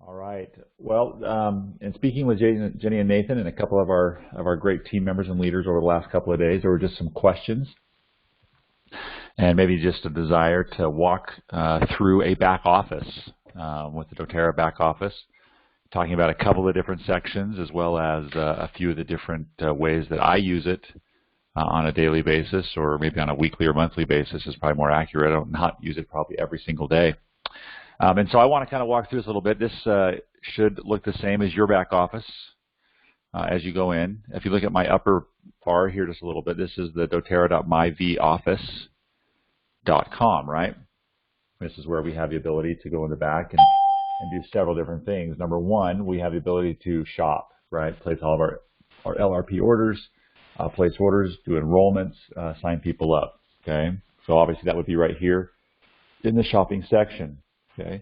All right. Well, in speaking with Jenny and Nathan and a couple of our great team members and leaders over the last couple of days, there were just some questions and maybe just a desire to walk through a back office with the doTERRA back office, talking about a couple of different sections as well as a few of the different ways that I use it on a daily basis, or maybe on a weekly or monthly basis is probably more accurate. I don't not use it probably every single day. And so I want to kind of walk through this a little bit. This should look the same as your back office as you go in. If you look at my upper bar here just a little bit, this is the doTERRA.myvoffice.com, right? This is where we have the ability to go in the back and do several different things. Number one, we have the ability to shop, right? Place all of our LRP orders, place orders, do enrollments, sign people up, okay? So obviously that would be right here in the shopping section. Okay,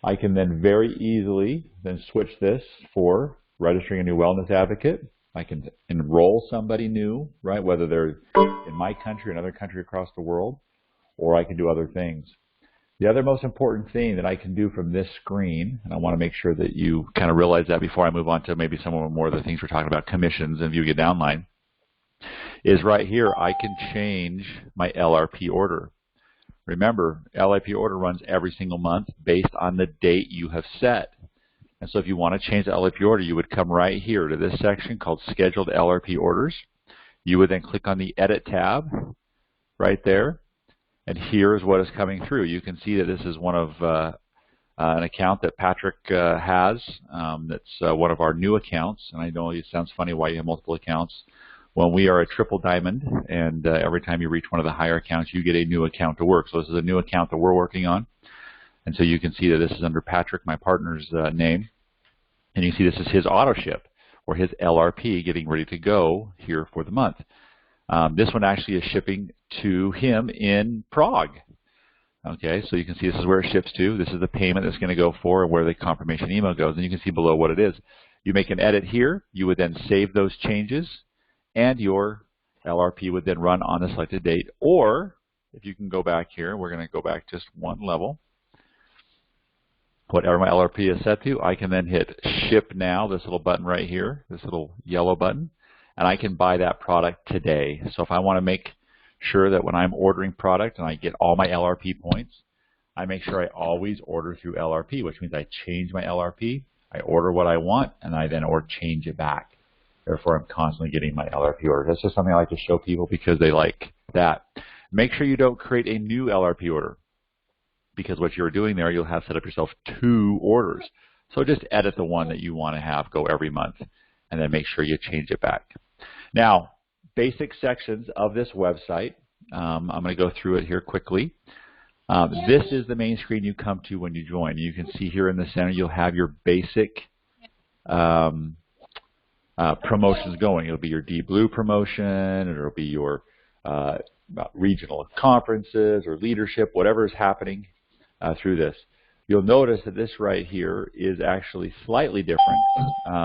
I can then very easily then switch this for registering a new wellness advocate. I can enroll somebody new, right, whether they're in my country or another country across the world, or I can do other things. The other most important thing that I can do from this screen, and I want to make sure that you kind of realize that before I move on to maybe some more of the things we're talking about, commissions and viewing a downline, is right here I can change my LRP order. Remember, LRP order runs every single month based on the date you have set. And so if you want to change the LRP order, you would come right here to this section called Scheduled LRP Orders. You would then click on the Edit tab right there. And here's what is coming through. You can see that this is one of an account that Patrick has. That's one of our new accounts. And I know it sounds funny why you have multiple accounts. When we are a triple diamond, and every time you reach one of the higher accounts, you get a new account to work. So this is a new account that we're working on. And so you can see that this is under Patrick, my partner's name. And you can see this is his auto ship, or his LRP getting ready to go here for the month. This one actually is shipping to him in Prague. Okay, so you can see this is where it ships to. This is the payment that's going to go for and where the confirmation email goes. And you can see below what it is. You make an edit here. You would then save those changes, and your LRP would then run on the selected date. Or, if you can go back here, we're going to go back just one level. Whatever my LRP is set to, I can then hit Ship Now, this little button right here, this little yellow button, and I can buy that product today. So if I want to make sure that when I'm ordering product and I get all my LRP points, I make sure I always order through LRP, which means I change my LRP, I order what I want, and I then change it back. Therefore, I'm constantly getting my LRP order. That's just something I like to show people because they like that. Make sure you don't create a new LRP order, because what you're doing there, you'll have set up yourself 2 orders. So just edit the one that you want to have go every month, and then make sure you change it back. Now, basic sections of this website. I'm going to go through it here quickly. This is the main screen you come to when you join. You can see here in the center, you'll have your basic promotions going. It'll be your D-Blue promotion, it'll be your regional conferences or leadership, whatever is happening through this. You'll notice that this right here is actually slightly different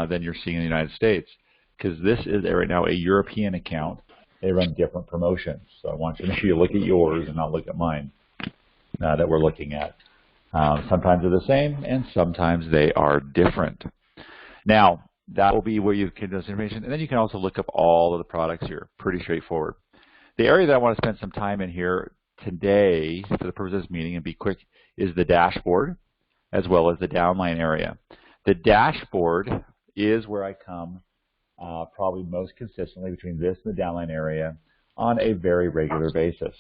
than you're seeing in the United States, because this is right now a European account. They run different promotions. So I want you to make sure you look at yours and not look at mine that we're looking at. Sometimes they're the same, and sometimes they are different. Now, that will be where you can do this information. And then you can also look up all of the products here. Pretty straightforward. The area that I want to spend some time in here today, for the purpose of this meeting and be quick, is the dashboard as well as the downline area. The dashboard is where I come probably most consistently between this and the downline area on a very regular basis.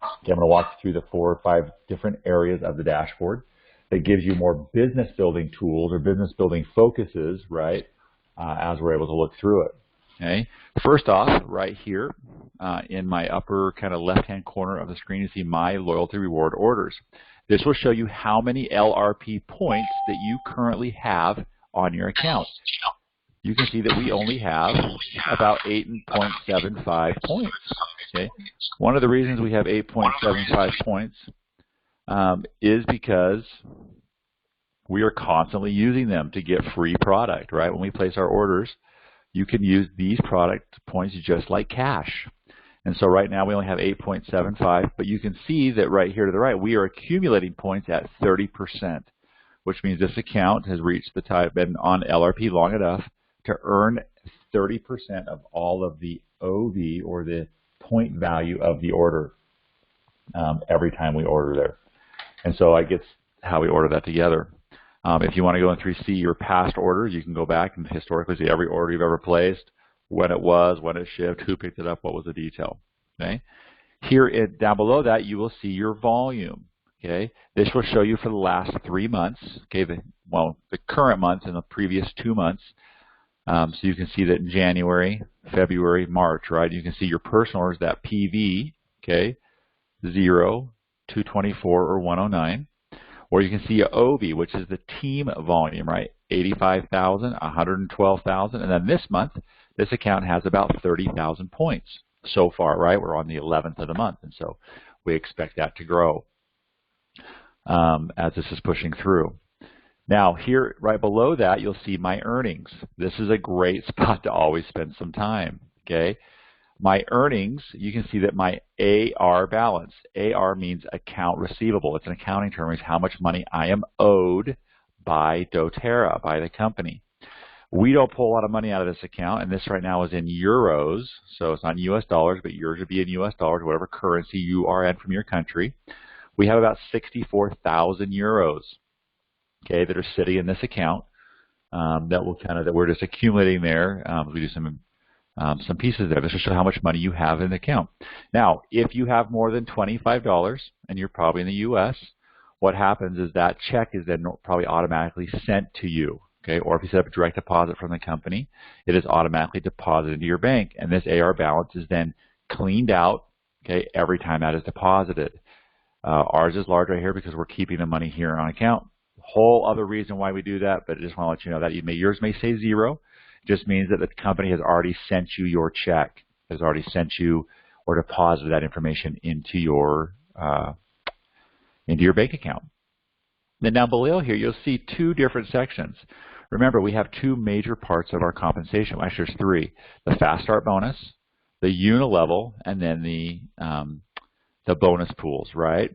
Okay, I'm going to walk you through the 4 or 5 different areas of the dashboard that gives you more business building tools or business building focuses, right, as we're able to look through it. Okay. First off, right here in my upper kind of left-hand corner of the screen, you see My Lrp Reward Orders. This will show you how many LRP points that you currently have on your account. You can see that we only have about 8.75 points. Okay. One of the reasons we have 8.75 points is because we are constantly using them to get free product, right? When we place our orders, you can use these product points just like cash. And so right now we only have 8.75, but you can see that right here to the right, we are accumulating points at 30%, which means this account has reached the time, been on LRP long enough to earn 30% of all of the OV, or the point value of the order, every time we order there. And so I get how we order that together. If you want to go in through see your past orders, you can go back and historically see every order you've ever placed, when it was, when it shipped, who picked it up, what was the detail. Okay. Here, down below that, you will see your volume. Okay. This will show you for the last 3 months. Okay. The current months and the previous 2 months. So you can see that in January, February, March, right? You can see your personal orders, that PV. Okay. 0, 224, or 109. Or you can see a OV, which is the team volume, right? 85,000, 112,000. And then this month, this account has about 30,000 points so far, right? We're on the 11th of the month. And so we expect that to grow as this is pushing through. Now, here, right below that, you'll see my earnings. This is a great spot to always spend some time, okay? My earnings, you can see that my AR balance. AR means account receivable. It's an accounting term. It's how much money I am owed by doTERRA, by the company. We don't pull a lot of money out of this account, and this right now is in euros, so it's not in US dollars, but yours would be in US dollars, whatever currency you are in from your country. We have about 64,000 euros, okay, that are sitting in this account that we're just accumulating there. We do some pieces there. This will show how much money you have in the account. Now, if you have more than $25, and you're probably in the U.S., what happens is that check is then probably automatically sent to you. Okay, or if you set up a direct deposit from the company, it is automatically deposited into your bank, and this AR balance is then cleaned out, okay, every time that is deposited. Ours is large right here because we're keeping the money here on account. Whole other reason why we do that, but I just want to let you know that yours may say 0. Just means that the company has already sent you your check, has already sent you or deposited that information into your bank account. Then down below here, you'll see 2 different sections. Remember, we have 2 major parts of our compensation. Actually, there's 3: the fast start bonus, the unilevel, and then the bonus pools. Right?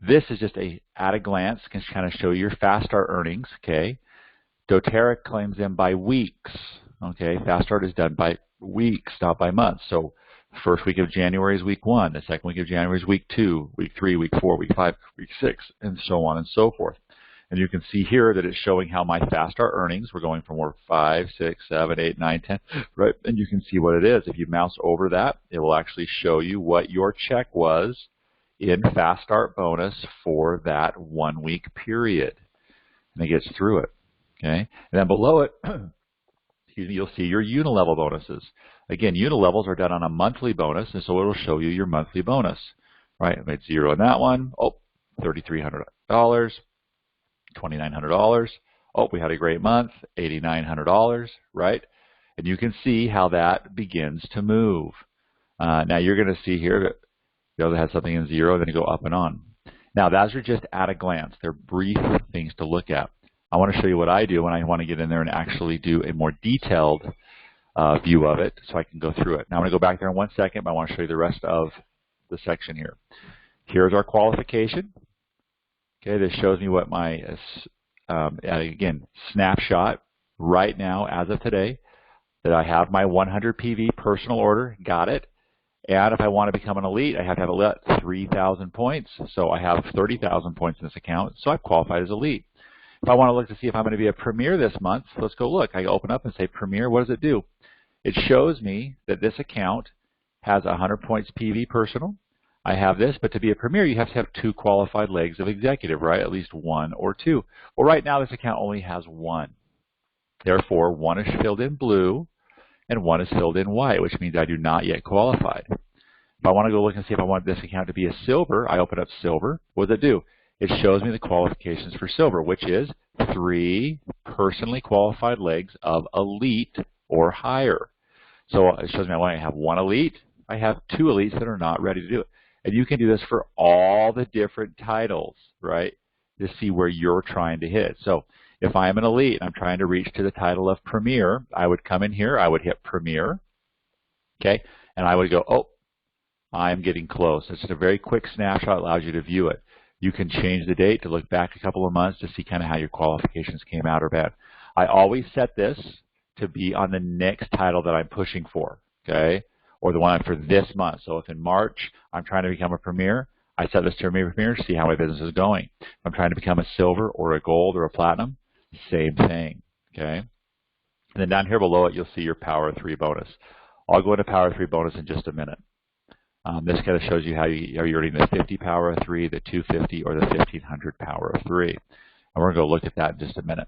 This is just at a glance can kind of show your fast start earnings. Okay. doTERRA claims them by weeks. Okay, fast start is done by weeks, not by months. So first week of January is week 1. The second week of January is week 2, week 3, week 4, week 5, week 6, and so on and so forth. And you can see here that it's showing how my fast start earnings, we're going from 5, 6, 7, 8, 9, 10, right? And you can see what it is. If you mouse over that, it will actually show you what your check was in fast start bonus for that 1 week period. And it gets through it. Okay, and then below it, you'll see your unilevel bonuses. Again, unilevels are done on a monthly bonus, and so it will show you your monthly bonus. Right, I made 0 in that one. Oh, $3,300, $2,900. Oh, we had a great month, $8,900. Right, and you can see how that begins to move. Now you're going to see here that it has something in 0, then you go up and on. Now, those are just at a glance. They're brief things to look at. I want to show you what I do when I want to get in there and actually do a more detailed view of it so I can go through it. Now I'm going to go back there in 1 second, but I want to show you the rest of the section here. Here's our qualification. Okay, this shows me what my, again, snapshot right now as of today, that I have my 100 PV personal order, got it. And if I want to become an elite, I have to have 3,000 points. So I have 30,000 points in this account, so I've qualified as elite. If I want to look to see if I'm going to be a premier this month, let's go look. I open up and say premier. What does it do? It shows me that this account has 100 points PV personal. I have this, but to be a premier, you have to have 2 qualified legs of executive, right? At least 1 or 2. Well, right now, this account only has 1. Therefore, 1 is filled in blue and 1 is filled in white, which means I do not yet qualify. If I want to go look and see if I want this account to be a silver, I open up silver. What does it do? It shows me the qualifications for silver, which is 3 personally qualified legs of elite or higher. So it shows me I want to have 1 elite. I have 2 elites that are not ready to do it. And you can do this for all the different titles, right, to see where you're trying to hit. So if I'm an elite and I'm trying to reach to the title of premier, I would come in here, I would hit premier, okay, and I would go, oh, I'm getting close. It's just a very quick snapshot, allows you to view it. You can change the date to look back a couple of months to see kind of how your qualifications came out or bad. I always set this to be on the next title that I'm pushing for, okay, or the one for this month. So if in March I'm trying to become a Premier, I set this to Premier to see how my business is going. If I'm trying to become a Silver or a Gold or a Platinum, same thing, okay? And then down here below it, you'll see your Power of 3 bonus. I'll go into Power of 3 bonus in just a minute. This kind of shows you how you're earning the 50 Power of 3, the 250, or the 1500 Power of 3. And we're going to go look at that in just a minute.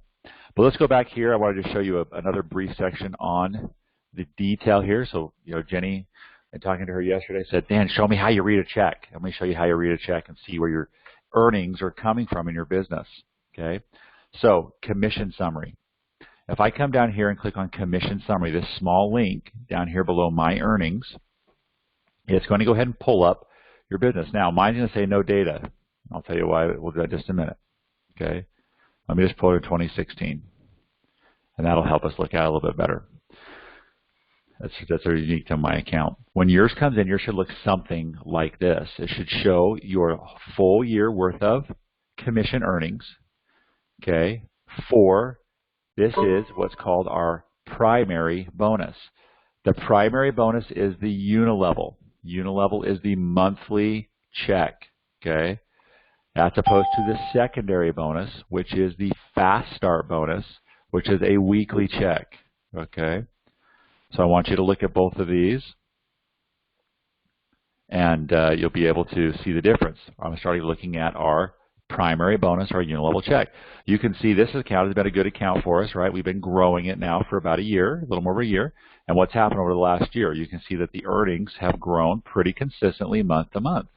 But let's go back here. I wanted to show you another brief section on the detail here. So, Jenny, and talking to her yesterday, said, Dan, show me how you read a check. Let me show you how you read a check and see where your earnings are coming from in your business, okay? So, commission summary. If I come down here and click on commission summary, this small link down here below my earnings, it's going to go ahead and pull up your business. Now, mine's going to say no data. I'll tell you why. We'll do that in just a minute, okay? Let me just pull it in 2016, and that'll help us look at it a little bit better. That's unique to my account. When yours comes in, yours should look something like this. It should show your full year worth of commission earnings, okay, this is what's called our primary bonus. The primary bonus is the unilevel. Unilevel is the monthly check, okay? That's opposed to the secondary bonus, which is the fast start bonus, which is a weekly check, okay? So I want you to look at both of these, and you'll be able to see the difference. I'm starting looking at our primary bonus, our unilevel check. You can see this account has been a good account for us, right? We've been growing it now for about a year, a little more of a year. And what's happened over the last year? You can see that the earnings have grown pretty consistently month to month.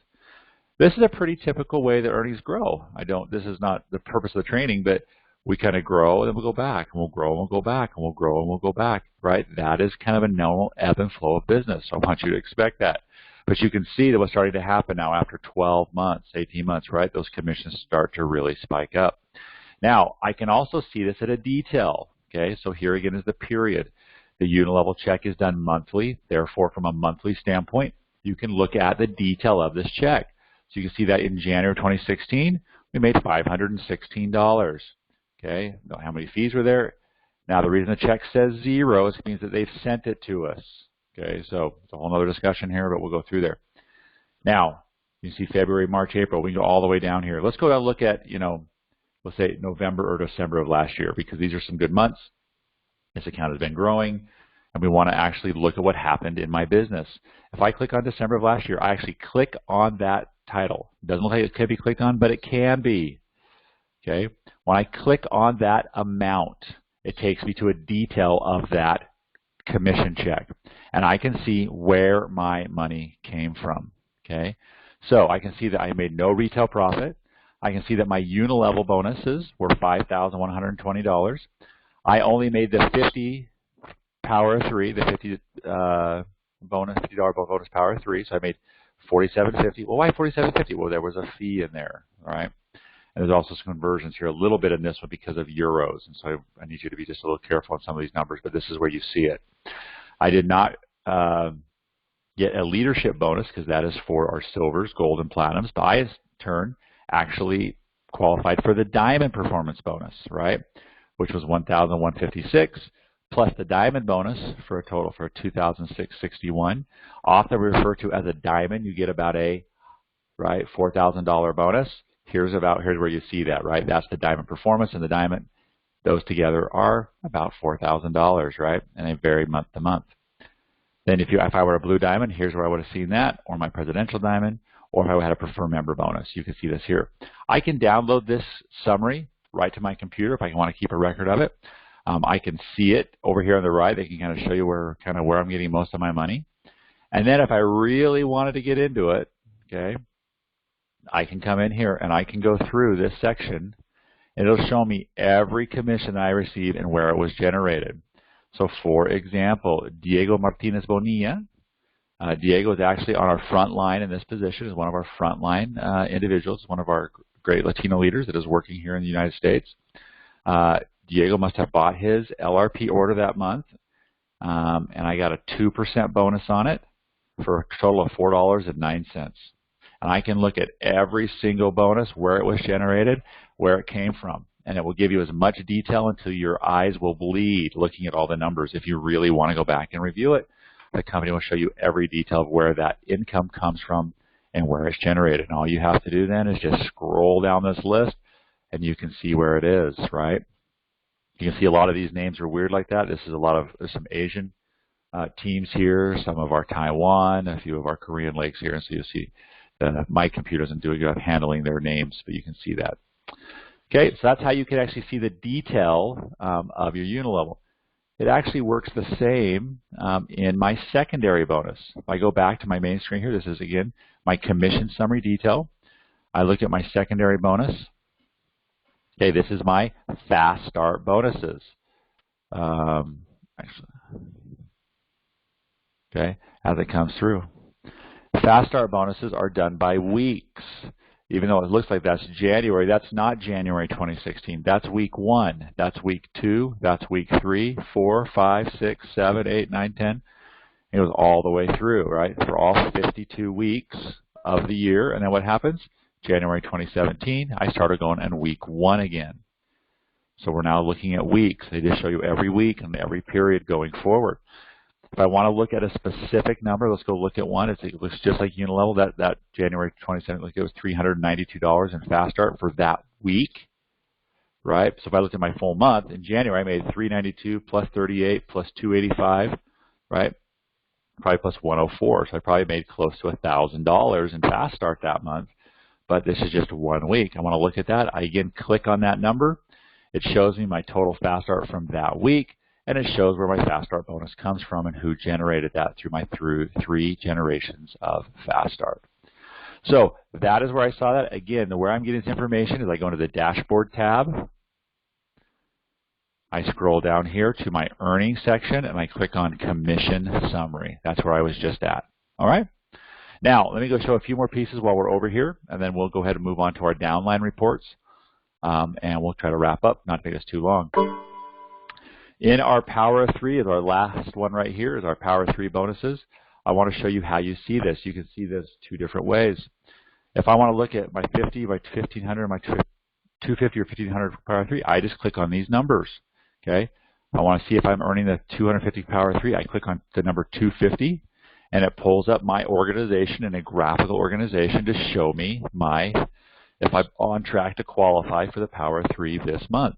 This is a pretty typical way that earnings grow. This is not the purpose of the training, but we kind of grow and then we'll go back and we'll grow and we'll go back and we'll grow and we'll go back, right? That is kind of a normal ebb and flow of business. So I want you to expect that. But you can see that what's starting to happen now after 12 months, 18 months, right? Those commissions start to really spike up. Now, I can also see this at a detail, okay? So here again is the period. The unilevel check is done monthly. Therefore, from a monthly standpoint, you can look at the detail of this check. So you can see that in January 2016, we made $516, okay? How many fees were there? Now, the reason the check says 0 is it means that they've sent it to us. Okay, so it's a whole other discussion here, but we'll go through there. Now, you see February, March, April. We can go all the way down here. Let's go down and look at, let's say November or December of last year, because these are some good months. This account has been growing, and we want to actually look at what happened in my business. If I click on December of last year, I actually click on that title. It doesn't look like it can be clicked on, but it can be. Okay, when I click on that amount, it takes me to a detail of that commission check, and I can see where my money came from, okay? So I can see that I made no retail profit. I can see that my unilevel bonuses were $5,120. I only made the 50 Power of 3, the 50 $50 bonus Power of 3, so I made $47.50. Well, why $47.50? Well, there was a fee in there, all right? And there's also some conversions here, a little bit in this one because of euros. And so I need you to be just a little careful on some of these numbers, but this is where you see it. I did not get a leadership bonus because that is for our silvers, gold, and platinums. But I, in turn, actually qualified for the diamond performance bonus, right, which was $1,156, plus the diamond bonus for a total for $2,661. Often referred to as a diamond, you get about a $4,000 bonus. Here's where you see that, right? That's the diamond performance and the diamond. Those together are about $4,000, right? And they vary month to month. Then if I were a blue diamond, here's where I would have seen that, or my presidential diamond, or if I had a preferred member bonus. You can see this here. I can download this summary right to my computer if I want to keep a record of it. I can see it over here on the right. They can kind of show you where I'm getting most of my money. And then if I really wanted to get into it, okay, I can come in here and I can go through this section. And it'll show me every commission I received and where it was generated. So, for example, Diego Martinez Bonilla. Diego is actually on our front line in this position, is one of our frontline individuals, one of our great Latino leaders that is working here in the United States. Diego must have bought his LRP order that month, and I got a 2% bonus on it for a total of $4.09. And I can look at every single bonus, where it was generated, where it came from. And it will give you as much detail until your eyes will bleed looking at all the numbers. If you really want to go back and review it, the company will show you every detail of where that income comes from and where it's generated. And all you have to do then is just scroll down this list and you can see where it is, right? You can see a lot of these names are weird like that. This is there's some Asian teams here, some of our Taiwan, a few of our Korean lakes here. And so you'll see that my computer doesn't do a good job handling their names, but you can see that. Okay, so that's how you can actually see the detail of your unit level. It actually works the same in my secondary bonus. If I go back to my main screen here, this is, again, my commission summary detail. I look at my secondary bonus. Okay, this is my fast start bonuses. Okay, as it comes through. Fast start bonuses are done by weeks. Even though it looks like that's January, that's not January 2016. That's week 1. That's week 2. That's week 3, 4, 5, 6, 7, 8, 9, 10. It goes all the way through, right, for all 52 weeks of the year. And then what happens? January 2017, I started going in week 1 again. So we're now looking at weeks. They just show you every week and every period going forward. If I want to look at a specific number, let's go look at one. It looks just like unit level. That January 2017, it was $392 in fast start for that week, right? So if I looked at my full month, in January I made $392 plus 38 plus 285, right? Probably plus 104. So I probably made close to $1,000 in fast start that month. But this is just 1 week. I want to look at that. I again click on that number. It shows me my total fast start from that week. And it shows where my fast start bonus comes from and who generated that through my 3 generations of fast start. So that is where I saw that. Again, where I'm getting this information is I go into the dashboard tab. I scroll down here to my earnings section and I click on commission summary. That's where I was just at. All right. Now let me go show a few more pieces while we're over here, and then we'll go ahead and move on to our downline reports, and we'll try to wrap up, not take us too long. In our Power of 3, is our last one right here, is our Power of 3 bonuses. I want to show you how you see this. You can see this 2 different ways. If I want to look at my 50, my 1500, my 250 or 1500 for Power of 3, I just click on these numbers. Okay. I want to see if I'm earning the 250 Power of 3. I click on the number 250, and it pulls up my organization in a graphical organization to show me if I'm on track to qualify for the Power of 3 this month.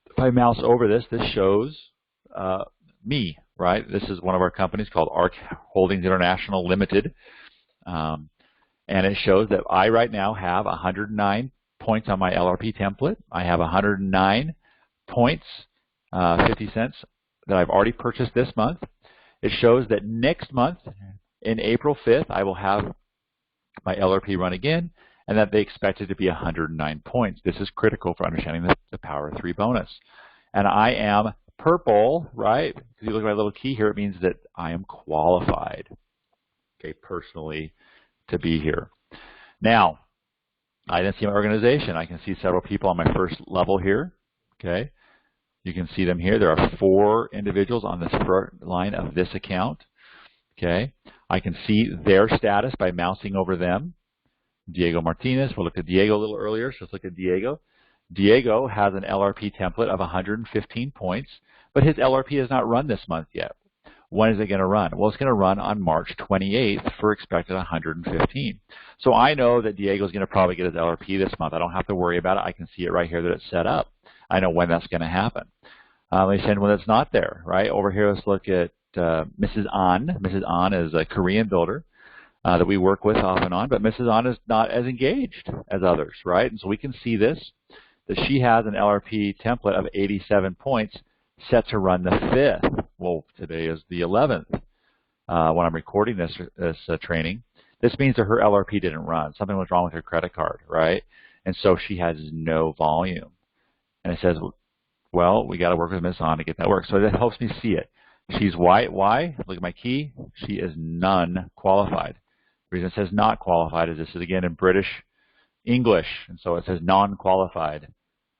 If I mouse over this, this shows me, right? This is one of our companies called ARC Holdings International Limited. And it shows that I right now have 109 points on my LRP template. I have 109 points, 50 cents, that I've already purchased this month. It shows that next month, in April 5th, I will have my LRP run again, and that they expect it to be 109 points. This is critical for understanding the Power of 3 bonus. And I am purple, right? If you look at my little key here, it means that I am qualified, okay, personally, to be here. Now, I then see my organization. I can see several people on my first level here, okay? You can see them here. There are 4 individuals on this front line of this account, okay? I can see their status by mousing over them. Diego Martinez, we'll look at Diego a little earlier, so let's look at Diego. Diego has an LRP template of 115 points, but his LRP has not run this month yet. When is it going to run? Well, it's going to run on March 28th for expected 115. So I know that Diego's going to probably get his LRP this month. I don't have to worry about it. I can see it right here that it's set up. I know when that's going to happen. They said when it's not there, right? Over here, let's look at Mrs. An. Mrs. An is a Korean builder that we work with off and on, but Mrs. An is not as engaged as others, right? And so we can see this, that she has an LRP template of 87 points set to run the 5th. Well, today is the 11th when I'm recording this training. This means that her LRP didn't run. Something was wrong with her credit card, right? And so she has no volume. And it says, well, we got to work with Miss An to get that work. So that helps me see it. She's white. Why? Look at my key. She is none qualified. The reason it says not qualified is this is, again, in British English. And so it says non-qualified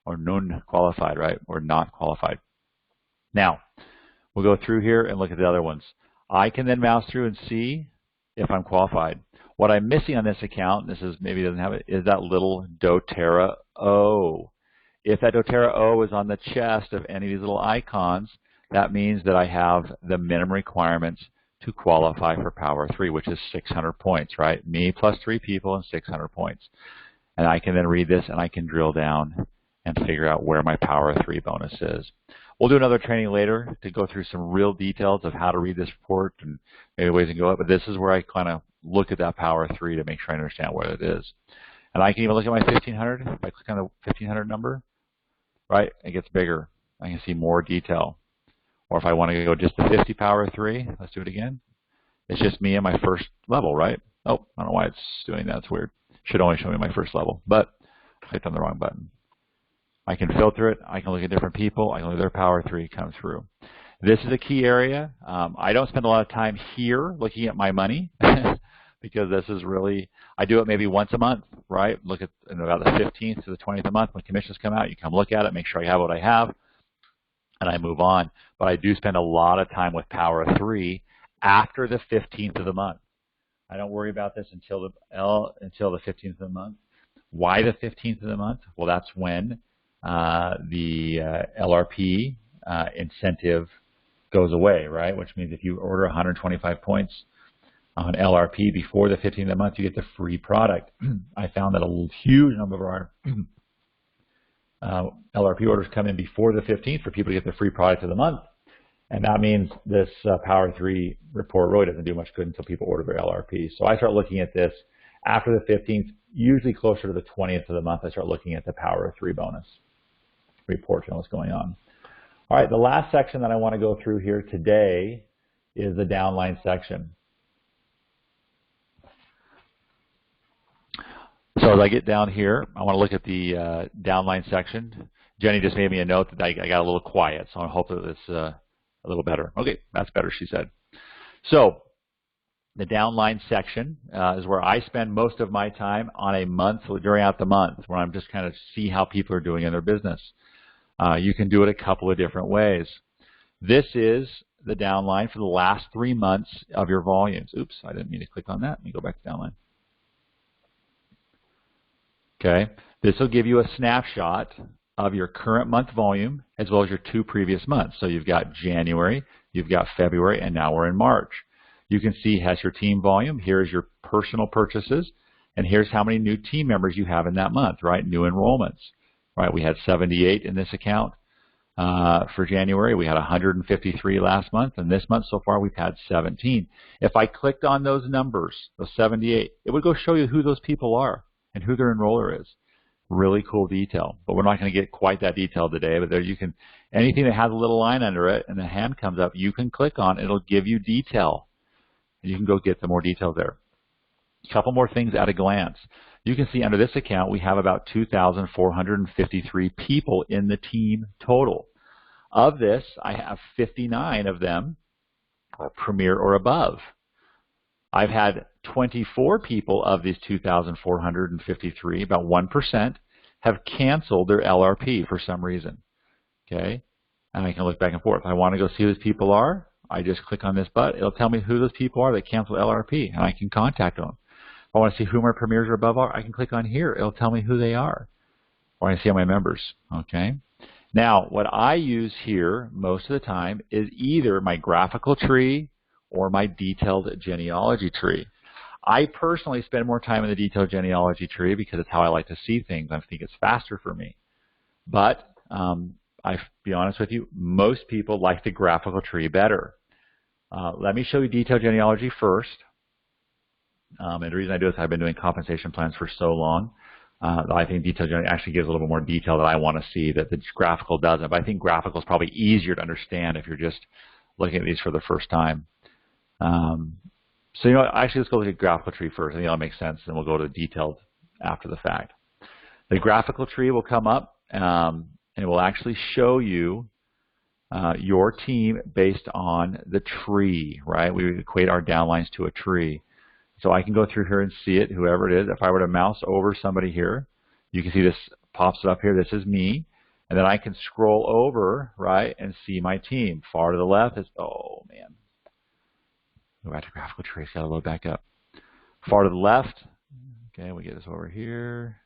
or non-qualified, right? Or not qualified. Now, we'll go through here and look at the other ones. I can then mouse through and see if I'm qualified. What I'm missing on this account, this is maybe doesn't have it, is that little doTERRA O. If that doTERRA O is on the chest of any of these little icons, that means that I have the minimum requirements to qualify for Power 3, which is 600 points, right? Me plus 3 people and 600 points. And I can then read this and I can drill down and figure out where my Power 3 bonus is. We'll do another training later to go through some real details of how to read this report and maybe ways to go up, but this is where I kind of look at that Power 3 to make sure I understand what it is. And I can even look at my 1500. If I click on the 1500 number, right, it gets bigger. I can see more detail. Or if I want to go just to 50 Power 3, let's do it again. It's just me and my first level, right? Oh, I don't know why it's doing that. It's weird. Should only show me my first level, but I clicked on the wrong button. I can filter it. I can look at different people. I can look at their Power 3 come through. This is a key area. I don't spend a lot of time here looking at my money because this is really, I do it maybe once a month, right? Look at about the 15th to the 20th of the month when commissions come out. You come look at it, make sure I have what I have, and I move on. But I do spend a lot of time with Power 3 after the 15th of the month. I don't worry about this until the 15th of the month. Why the 15th of the month? Well, that's when the LRP incentive goes away, right? Which means if you order 125 points on LRP before the 15th of the month, you get the free product. I found that a huge number of our LRP orders come in before the 15th for people to get the free product of the month. And that means this Power 3 report really doesn't do much good until people order their LRP. So I start looking at this after the 15th, usually closer to the 20th of the month. I start looking at the Power 3 bonus report and what's going on. All right, the last section that I want to go through here today is the downline section. So as I get down here, I want to look at the downline section. Jenny just made me a note that I got a little quiet, so I hope that it's a little better. Okay, that's better, she said. So the downline section is where I spend most of my time on a month, during the month, where I'm just kind of see how people are doing in their business. You can do it a couple of different ways. This is the downline for the last 3 months of your volumes. Oops, I didn't mean to click on that. Let me go back to downline. Okay, this will give you a snapshot of your current month volume as well as your 2 previous months. So you've got January, you've got February, and now we're in March. You can see has your team volume, here's your personal purchases, and here's how many new team members you have in that month, right? New enrollments, right? We had 78 in this account for January. We had 153 last month, and this month so far we've had 17. If I clicked on those numbers, those 78, it would go show you who those people are and who their enroller is. Really cool detail, but we're not going to get quite that detail today. But there you can, anything that has a little line under it and the hand comes up, you can click on, it'll give you detail. And you can go get the more detail there. A couple more things at a glance. You can see under this account we have about 2,453 people in the team total. Of this, I have 59 of them are Premier or above. I've had 24 people of these 2,453, about 1%, have canceled their LRP for some reason. Okay, and I can look back and forth. If I want to go see who those people are, I just click on this button. It'll tell me who those people are that canceled LRP, and I can contact them. If I want to see who my premiers or above are, I can click on here. It'll tell me who they are, or I can see all my members. Okay. Now, what I use here most of the time is either my graphical tree or my detailed genealogy tree. I personally spend more time in the detailed genealogy tree because it's how I like to see things. I think it's faster for me. But I'll be honest with you, most people like the graphical tree better. Let me show you detailed genealogy first. And the reason I do this, I've been doing compensation plans for so long. I think detailed genealogy actually gives a little bit more detail that I want to see that the graphical doesn't. But I think graphical is probably easier to understand if you're just looking at these for the first time. So, you know, actually, let's go look at graphical tree first. I think that'll make sense, and we'll go to detailed after the fact. The graphical tree will come up, and it will actually show you your team based on the tree, right? We equate our downlines to a tree. So I can go through here and see it, whoever it is. If I were to mouse over somebody here, you can see this pops up here. This is me. And then I can scroll over, right, and see my team. Far to the left is, oh, man. Go back to graphical tree. It's got to load back up. Far to the left, okay, we get this over here.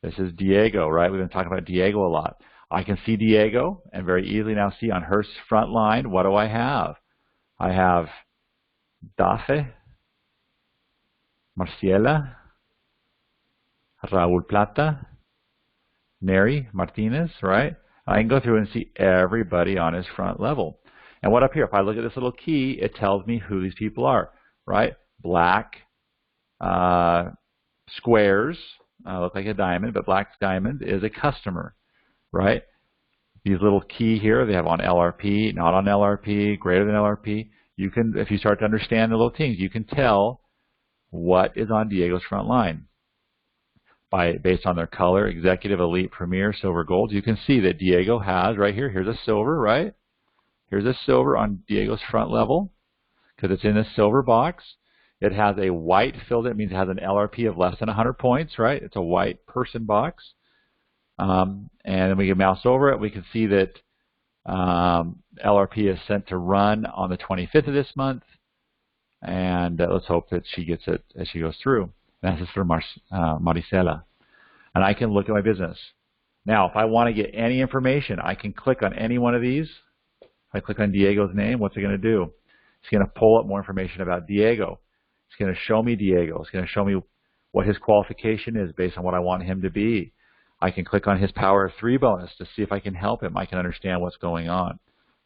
This is Diego, right? We've been talking about Diego a lot. I can see Diego and very easily now see on her front line, what do I have? I have Dafe, Marciela, Raul Plata, Neri Martinez, right? I can go through and see everybody on his front level. And what up here, if I look at this little key, it tells me who these people are, right? Black squares look like a diamond, but black diamond is a customer, right? These little key here, they have on LRP, not on LRP, greater than LRP. You can, if you start to understand the little things, you can tell what is on Diego's front line. Based on their color, executive, elite, premier, silver, gold, you can see that Diego has right here, here's a silver, right? Here's a silver on Diego's front level because it's in this silver box. It has a white filled, it means it has an LRP of less than 100 points, right? It's a white person box. And then we can mouse over it. We can see that LRP is sent to run on the 25th of this month. And let's hope that she gets it as she goes through. And this is for Maricela. And I can look at my business. Now, if I want to get any information, I can click on any one of these. If I click on Diego's name, what's it going to do? It's going to pull up more information about Diego. It's going to show me Diego. It's going to show me what his qualification is based on what I want him to be. I can click on his Power of 3 bonus to see if I can help him. I can understand what's going on.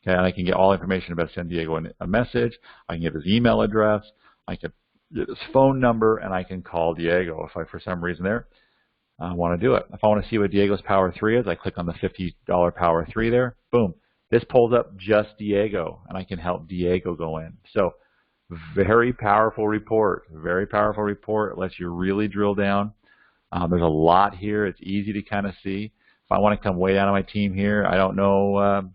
Okay, and I can get all information about send Diego a message. I can get his email address. I can get his phone number, and I can call Diego if I, for some reason there, want to do it. If I want to see what Diego's Power 3 is, I click on the $50 Power 3 there. Boom. This pulls up just Diego, and I can help Diego go in. So very powerful report. Very powerful report. It lets you really drill down. There's a lot here. It's easy to kind of see. If I want to come way down on my team here, I don't know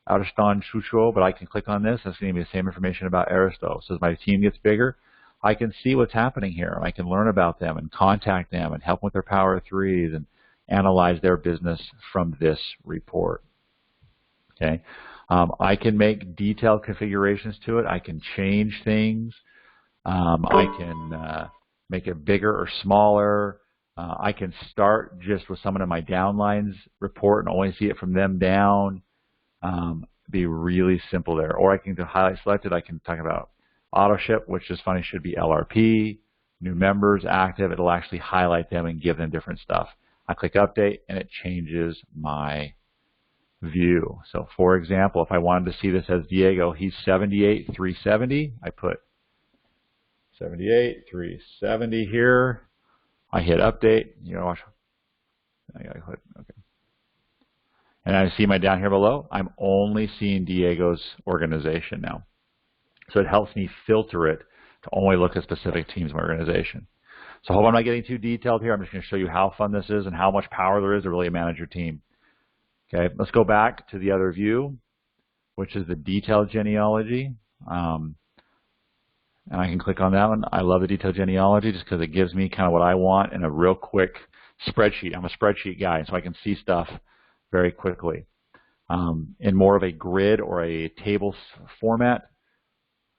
Ariston Chucho, but I can click on this. It's going to be the same information about Aristo. So as my team gets bigger, I can see what's happening here. I can learn about them and contact them and help with their Power 3s and analyze their business from this report. Okay, I can make detailed configurations to it. I can change things. I can make it bigger or smaller. I can start just with someone in my downlines report and only see it from them down. Be really simple there. Or I can do highlight selected. I can talk about auto ship, which is funny, should be LRP, new members, active. It'll actually highlight them and give them different stuff. I click update and it changes my view. So for example, if I wanted to see this as Diego, he's 78,370. I put 78,370 here. I hit update. You know, watch. I gotta click. Okay. And I see my down here below. I'm only seeing Diego's organization now. So it helps me filter it to only look at specific teams in my organization. So I hope I'm not getting too detailed here. I'm just going to show you how fun this is and how much power there is to really manage your team. Okay, let's go back to the other view, which is the Detailed Genealogy. And I can click on that one. I love the Detailed Genealogy just because it gives me kind of what I want in a real quick spreadsheet. I'm a spreadsheet guy, so I can see stuff very quickly. In more of a grid or a table format,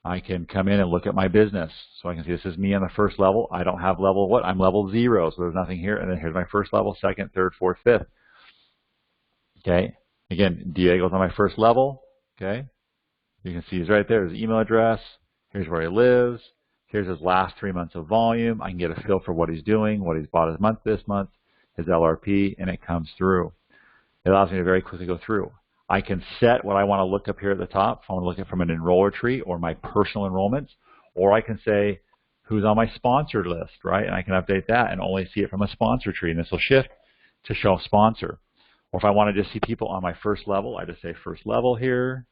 I can come in and look at my business. So I can see this is me on the first level. I don't have level what? I'm level 0, so there's nothing here. And then here's my first level, second, third, fourth, fifth. Okay. Again, Diego's on my first level. Okay. You can see he's right there. His email address. Here's where he lives. Here's his last 3 months of volume. I can get a feel for what he's doing, what he's bought this month, his LRP, and it comes through. It allows me to very quickly go through. I can set what I want to look up here at the top. If I want to look at from an enroller tree or my personal enrollments, or I can say who's on my sponsored list, right? And I can update that and only see it from a sponsor tree, and this will shift to show sponsor. Or if I want to just see people on my first level, I just say first level here,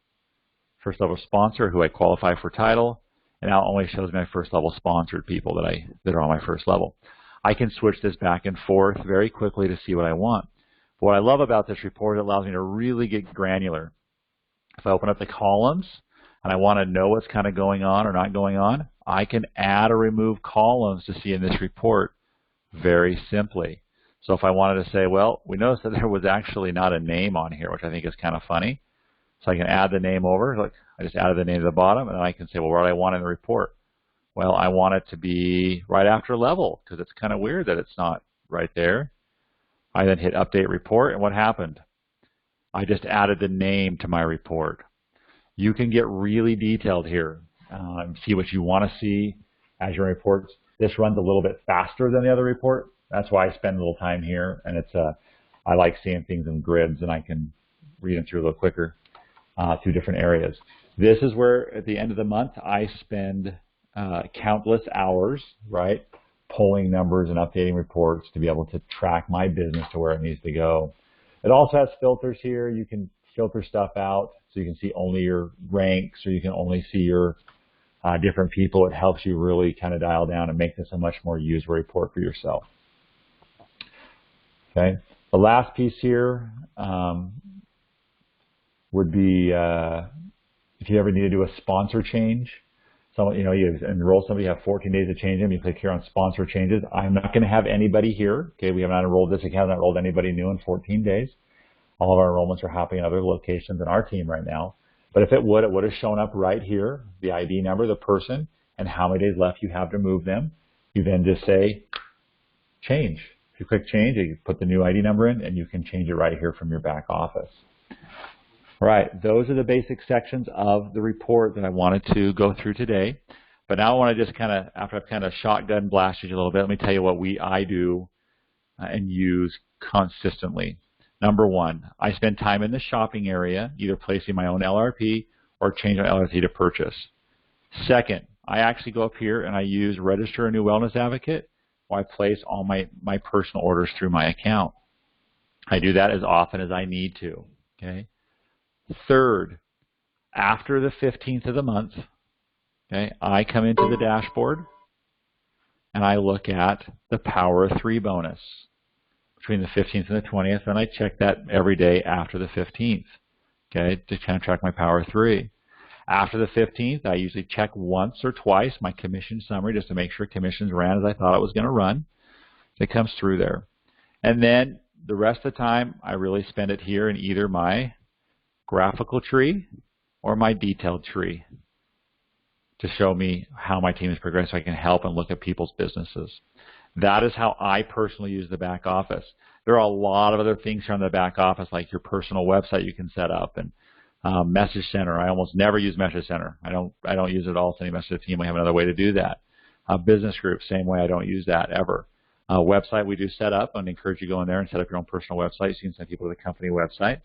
first level sponsor, who I qualify for title, and now it only shows me my first level sponsored people that are on my first level. I can switch this back and forth very quickly to see what I want. But what I love about this report, it allows me to really get granular. If I open up the columns and I want to know what's kind of going on or not going on, I can add or remove columns to see in this report very simply. So if I wanted to say, well, we noticed that there was actually not a name on here, which I think is kind of funny. So I can add the name over. Look, I just added the name to the bottom, and then I can say, well, what do I want in the report? Well, I want it to be right after level because it's kind of weird that it's not right there. I then hit Update Report, and what happened? I just added the name to my report. You can get really detailed here, see what you want to see as your reports. This runs a little bit faster than the other report. That's why I spend a little time here, and it's I like seeing things in grids, and I can read them through a little quicker through different areas. This is where, at the end of the month, I spend countless hours, right, pulling numbers and updating reports to be able to track my business to where it needs to go. It also has filters here. You can filter stuff out so you can see only your ranks, or you can only see your different people. It helps you really kind of dial down and make this a much more usable report for yourself. Okay. The last piece here would be if you ever need to do a sponsor change. So, you enroll somebody, you have 14 days to change them. You click here on sponsor changes. I'm not going to have anybody here. Okay, we have not enrolled this account, not enrolled anybody new in 14 days. All of our enrollments are happening in other locations in our team right now. But if it would have shown up right here, the ID number, the person, and how many days left you have to move them. You then just say change. If you click change, you put the new ID number in, and you can change it right here from your back office. All right, those are the basic sections of the report that I wanted to go through today. But now I want to just kind of, after I've kind of shotgun blasted you a little bit, let me tell you what I do and use consistently. Number one, I spend time in the shopping area, either placing my own LRP or changing my LRP to purchase. Second, I actually go up here and I use Register a New Wellness Advocate, where I place all my personal orders through my account. I do that as often as I need to. Okay. Third, after the 15th of the month, okay, I come into the dashboard and I look at the Power of 3 bonus between the 15th and the 20th, and I check that every day after the 15th, okay, to kind of track my Power of 3. After the 15th, I usually check once or twice my commission summary just to make sure commissions ran as I thought it was going to run. It comes through there. And then the rest of the time, I really spend it here in either my graphical tree or my detailed tree to show me how my team is progressing so I can help and look at people's businesses. That is how I personally use the back office. There are a lot of other things here on the back office, like your personal website you can set up, and Message Center. I almost never use Message Center. I don't use it at all. Sending a message to the team, we have another way to do that. Business group, same way. I don't use that ever. Website we do set up, and encourage you to go in there and set up your own personal website. So you can send people to the company website.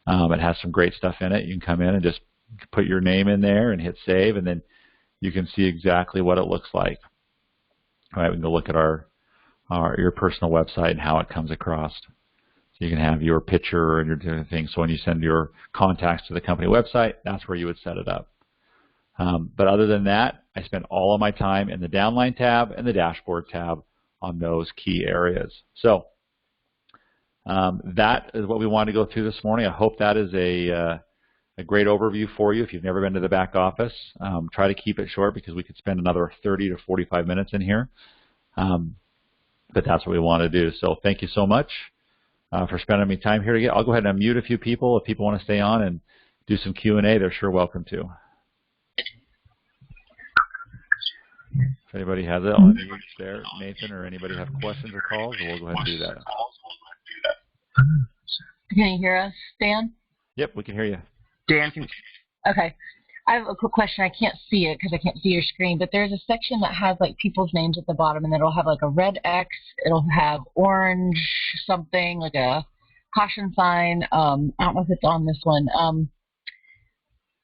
It has some great stuff in it. You can come in and just put your name in there and hit save, and then you can see exactly what it looks like. All right, we can go look at your personal website and how it comes across. So you can have your picture and your different things. So when you send your contacts to the company website, that's where you would set it up. But other than that, I spend all of my time in the downline tab and the dashboard tab on those key areas. So that is what we wanted to go through this morning. I hope that is a great overview for you. If you've never been to the back office, try to keep it short because we could spend another 30 to 45 minutes in here. But that's what we want to do. So thank you so much for spending me time here. I'll go ahead and unmute a few people. If people want to stay on and do some Q&A, they're sure welcome to. If anybody has it, I'll unmute there, Nathan, or anybody have questions or calls, we'll go ahead and do that. Can you hear us, Dan? Yep, we can hear you. Dan, can... Okay. I have a quick question. I can't see it because I can't see your screen, but there's a section that has like people's names at the bottom, and it'll have like a red X. It'll have orange something, like a caution sign. I don't know if it's on this one.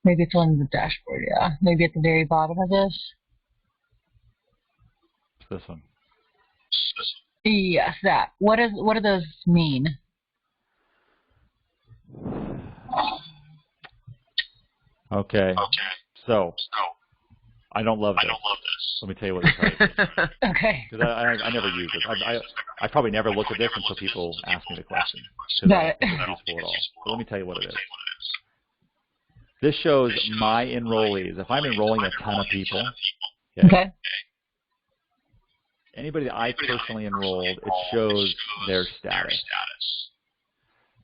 Maybe it's on the dashboard, yeah. Maybe at the very bottom of this. This one. Yes, that. What do those mean? Okay. So I don't love this. Let me tell you what it's like. Okay. Because I never use it. I probably never look at this until people ask me the question. Got it. It's not useful at all. So let me tell you what it is. This shows my enrollees. If I'm enrolling a ton of people, okay. Anybody that I personally enrolled, it shows their status.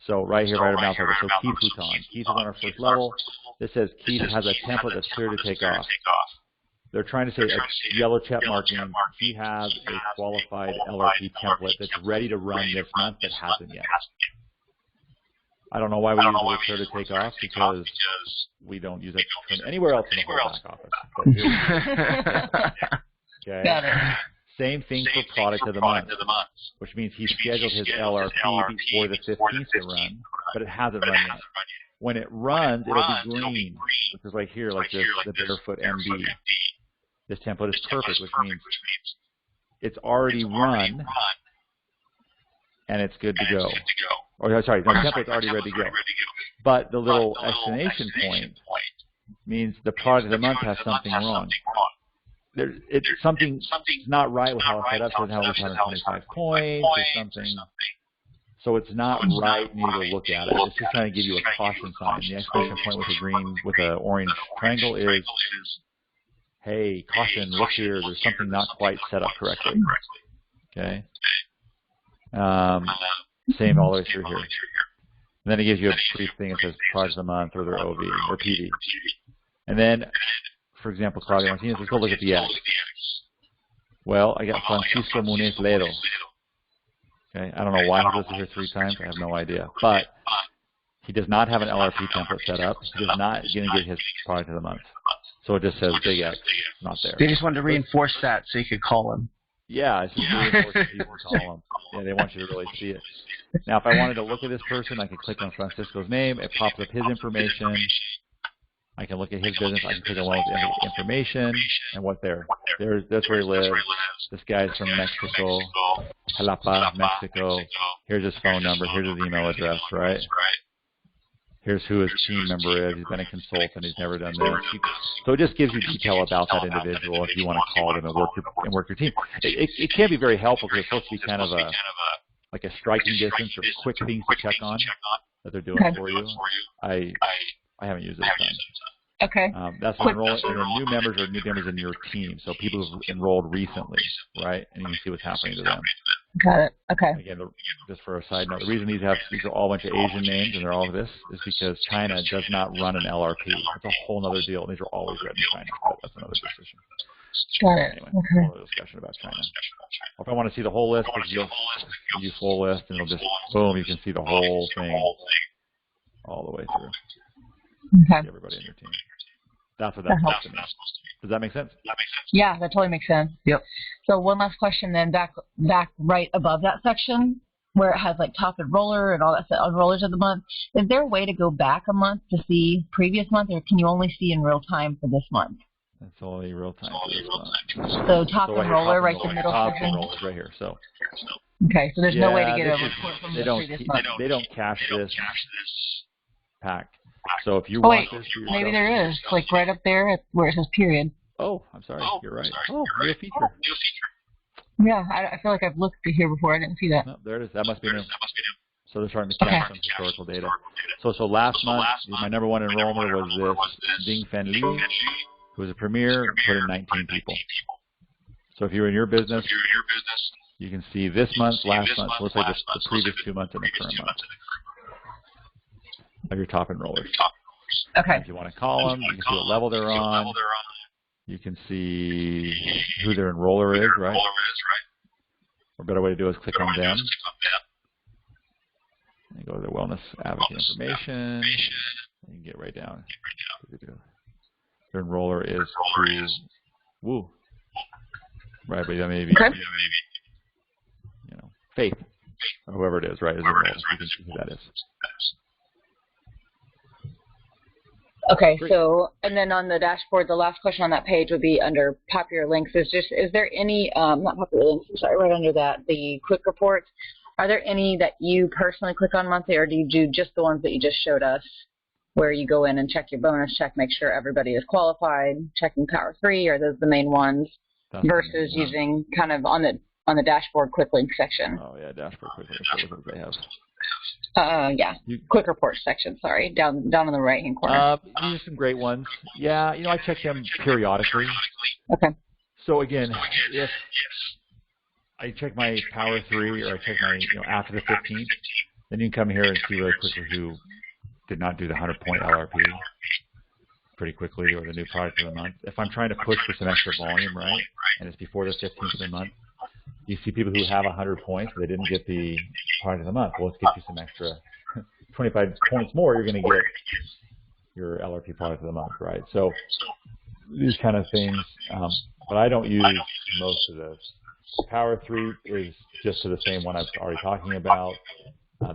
So right here, right about there, so Keith Houton. Keith is on our first level. This says Keith has a template that's clear to take off. they're trying to say a yellow check mark means he has a qualified LRP template that's ready to run this month that hasn't yet. I don't know why we use the word clear to take off, because we don't use it anywhere else in the whole back office. But here we go. Okay. Got it. Same thing for product of the month, which means he scheduled his LRP before the 15th to run, but it hasn't run yet. When it runs, it'll be green, which is right here, like this, the Barefoot MD. This template is perfect, which means it's already run and it's good to go. Or sorry, the template's already ready to go. But the little exclamation point means the product of the month has something wrong. Something's not right with how it's set up. So it doesn't have 125 points or something. So it's not right. You need to look at it. It's just trying to give you a caution sign. The exclamation point with a green, with an orange triangle is, hey, caution, look here. There's something not quite set up correctly. Okay. Same all the way through here. And then it gives you a brief thing that says product of the month or their OV or PV. And then, for example, Claudia Martinez, let's go look at the X. Well, I got Francisco Muniz Ledo. Okay, I don't know why he listed here 3 times. I have no idea. But he does not have an LRP template set up. He does not going to get his product of the month. So it just says big X, not there. They just wanted to reinforce that so you could call him. Yeah, it's just reinforcing people call him. Yeah, they want you to really see it. Now, if I wanted to look at this person, I can click on Francisco's name. It pops up his information. I can look at his business. I can click on one of the information and what that's where he lives. This guy's from Mexico, Jalapa, Mexico. Here's his phone number. Here's his email address, right? Here's who his team member is. He's been a consultant. He's never done this. So it just gives you detail about that individual if you want to call them and work your team. It can be very helpful because it's supposed to be kind of like a striking distance or quick things to check on that they're doing for you. I haven't used it this time. Okay. That's when new members or new members in your team. So people who've enrolled recently, right? And you can see what's happening to them. Got it. Okay. Again, just for a side note, the reason these are all a bunch of Asian names and they're all this is because China does not run an LRP. It's a whole other deal. These are always read in China, but that's another decision. Got it. Anyway, okay. Another discussion about China. If I want to see the whole list, you'll use full list, and it'll just boom, you can see the whole thing all the way through. Okay. Everybody in your team. That's what that's supposed to mean. Does that make sense? Yeah, that totally makes sense. Yep. So one last question then, back right above that section where it has like top enroller and all that stuff, enrollers of the month. Is there a way to go back a month to see previous month, or can you only see in real time for this month? It's only real time for this month. So top enroller, right in the middle. Top enroller is right here. So. Okay, so there's no way to get a report from the previous month. They don't cache this pack. So if you want this, maybe there is, like right up there where it says period. Oh, I'm sorry. You're right. Oh, new feature. Yeah, I feel like I've looked here before. I didn't see that. No, there it is. That must be new. So they're starting to cache some historical data. So last month, my number 1 enrollment was this Ding Fen Li, who was a premier, put in 19 people. So if you're in your business, you can see this month, last month, so let's say the previous 2 months and the current month of your top enrollers. Okay. If you want to call them, you can see what level they're on. You can see who their enroller is, right? Or a better way to do it is click on them. And go to their wellness advocate information. You can get right down. Their enroller is Woo. Right, but that may be, Faith, or whoever it is, right? Is enrolled. You can see who that is. Okay, so, and then on the dashboard, the last question on that page would be under popular links. Is there any, not popular links, I'm sorry, right under that, the quick reports, are there any that you personally click on monthly, or do you do just the ones that you just showed us, where you go in and check your bonus check, make sure everybody is qualified, checking Power 3, are those the main ones, versus using kind of on the dashboard quick link section? Oh, yeah, dashboard quick links, what do they have? Yeah, quick reports section, sorry, down in the right-hand corner. These are some great ones. Yeah, I check them periodically. Okay. So again, if I check my Power 3 or I check my, after the 15th, then you can come here and see really quickly who did not do the 100-point LRP. pretty quickly, or the new product of the month. If I'm trying to push for some extra volume, right, and it's before the 15th of the month, you see people who have 100 points, but they didn't get the product of the month. Well, let's get you some extra 25 points more. You're going to get your LRP product of the month, right? So these kind of things, but I don't use most of those. Power 3 is just to the same one I was already talking about.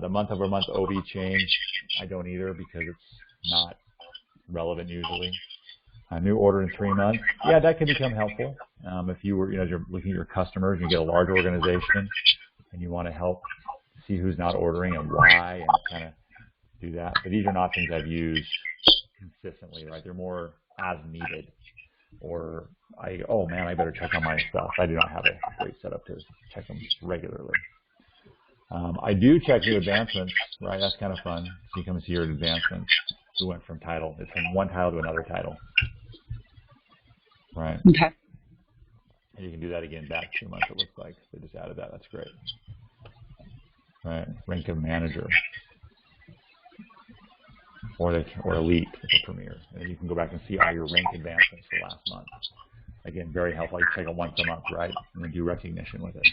The month-over-month OB change, I don't either because it's not relevant usually. A new order in 3 months, yeah, that can become helpful. If you were, you're looking at your customers, you get a large organization, and you want to help see who's not ordering and why, and kind of do that. But these are not things I've used consistently, right? They're more as needed, or oh man, I better check on my stuff. I do not have a great setup to check them regularly. I do check new advancements, right? That's kind of fun. So you come and see your advancements. We went from title. It's from one title to another title, right? Okay. And you can do that again back 2 months, it looks like. They just added that. That's great. Right. Rank of manager. Or elite if a premier. And you can go back and see all your rank advancements for last month. Again, very helpful. You check it once a month, right? And then do recognition with it.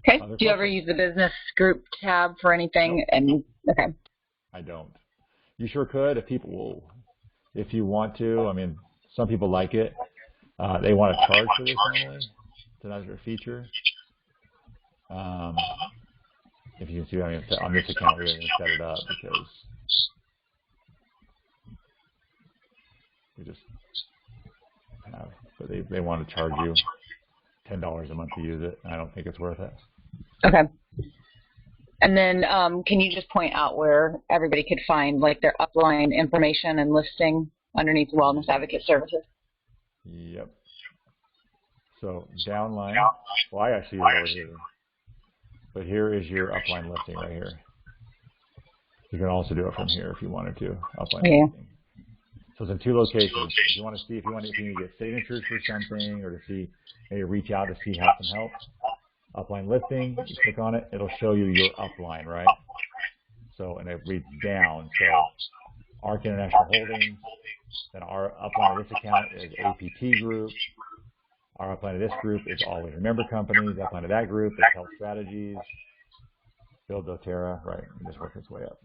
Okay. Do you ever use the business group tab for anything? Nope. Okay. I don't. You sure could if you want to. I mean, some people like it. They want to charge for this normally. It's another feature. If you can see, I mean, on this account, we're going to set it up because we just have, but they want to charge you $10 a month to use it. I don't think it's worth it. Okay. And then can you just point out where everybody could find like their upline information and listing underneath Wellness Advocate Services? Yep. So downline, well, I actually use it over here. But here is your upline listing right here. You can also do it from here if you wanted to, upline listing. So it's in 2 locations. If you want to see if you need to get signatures for something, or to see, maybe reach out to see have some help. Upline listing, you click on it, it'll show you your upline, right? So, and it reads down. So ARC International Holdings, then our upline of this account is APT Group. Our upline of this group is Always Remember Companies. The upline of that group is Health Strategies. Build doTERRA, right? And just work its way up.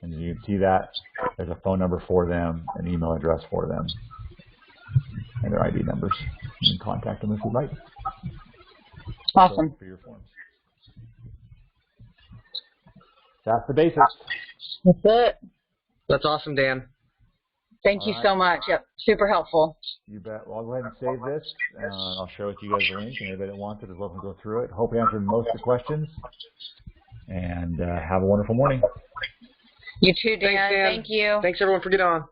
And you can see that there's a phone number for them, an email address for them, and their ID numbers. You can contact them if you'd like. Awesome. For your forms. That's the basics. That's it. That's awesome, Dan. Thank you so much. Yep, super helpful. You bet. Well, I'll go ahead and save this. I'll share with you guys the link, and anybody that wants it is welcome to go through it. Hope we answered most of the questions. And have a wonderful morning. You too, Dan. Thanks, Dan. Thank you. Thanks, everyone, for getting on.